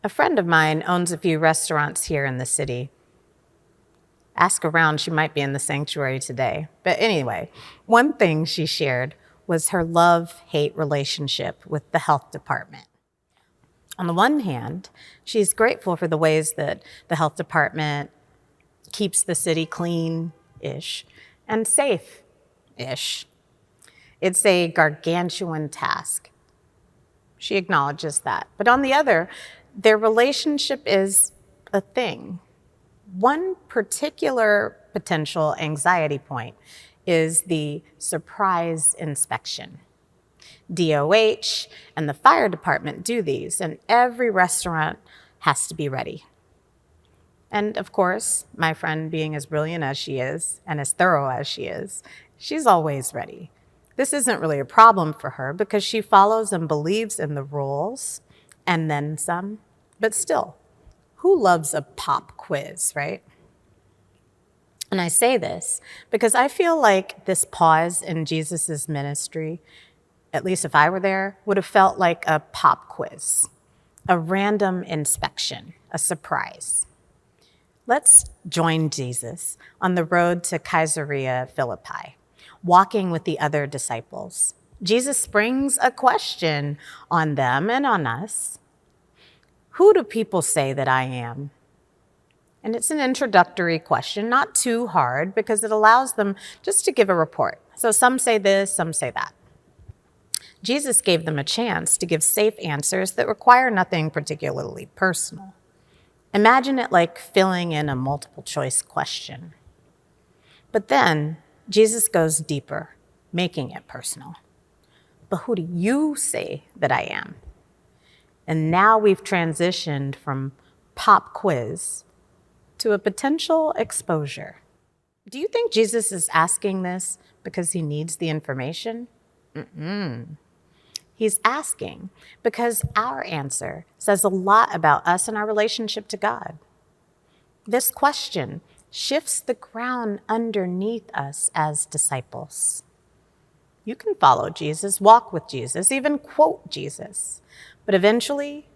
A friend of mine owns a few restaurants here in the city. Ask around, she might be in the sanctuary today. But anyway, one thing she shared was her love-hate relationship with the health department. On the one hand, she's grateful for the ways that the health department keeps the city clean-ish and safe-ish. It's a gargantuan task. She acknowledges that. But on the other, their relationship is a thing. One particular potential anxiety point is the surprise inspection. DOH and the fire department do these, and every restaurant has to be ready. And of course, my friend, being as brilliant as she is and as thorough as she is, she's always ready. This isn't really a problem for her because she follows and believes in the rules and then some. But still, who loves a pop quiz, right? And I say this because I feel like this pause in Jesus's ministry, at least if I were there, would have felt like a pop quiz, a random inspection, a surprise. Let's join Jesus on the road to Caesarea Philippi, walking with the other disciples. Jesus springs a question on them and on us. Who do people say that I am? And it's an introductory question, not too hard, because it allows them just to give a report. So some say this, some say that. Jesus gave them a chance to give safe answers that require nothing particularly personal. Imagine it like filling in a multiple choice question. But then Jesus goes deeper, making it personal. But who do you say that I am? And now we've transitioned from pop quiz to a potential exposure. Do you think Jesus is asking this because he needs the information? He's asking because our answer says a lot about us and our relationship to God. This question shifts the ground underneath us as disciples. You can follow Jesus, walk with Jesus, even quote Jesus, but eventually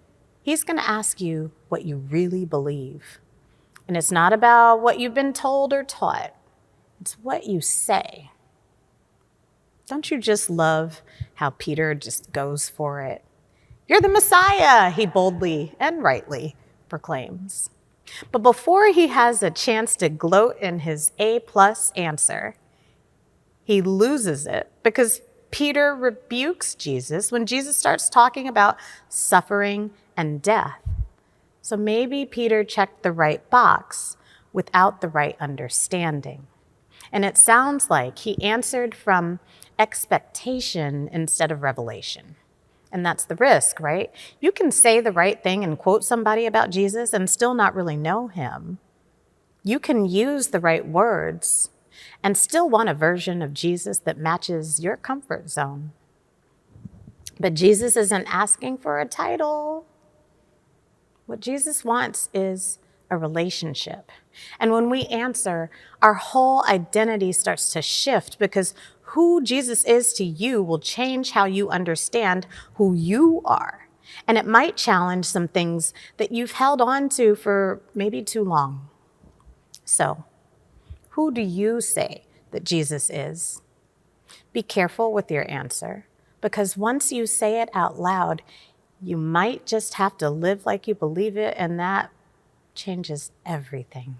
he's going to ask you what you really believe. And it's not about what you've been told or taught. It's what you say. Don't you just love how Peter just goes for it? You're the Messiah, he boldly and rightly proclaims. But before he has a chance to gloat in his A+ answer, he loses it because Peter rebukes Jesus when Jesus starts talking about suffering and death. So maybe Peter checked the right box without the right understanding. And it sounds like he answered from expectation instead of revelation. And that's the risk, right? You can say the right thing and quote somebody about Jesus and still not really know him. You can use the right words and still want a version of Jesus that matches your comfort zone. But Jesus isn't asking for a title. What Jesus wants is a relationship. And when we answer, our whole identity starts to shift because who Jesus is to you will change how you understand who you are. And it might challenge some things that you've held on to for maybe too long. So, who do you say that Jesus is? Be careful with your answer, because once you say it out loud, you might just have to live like you believe it, and that changes everything.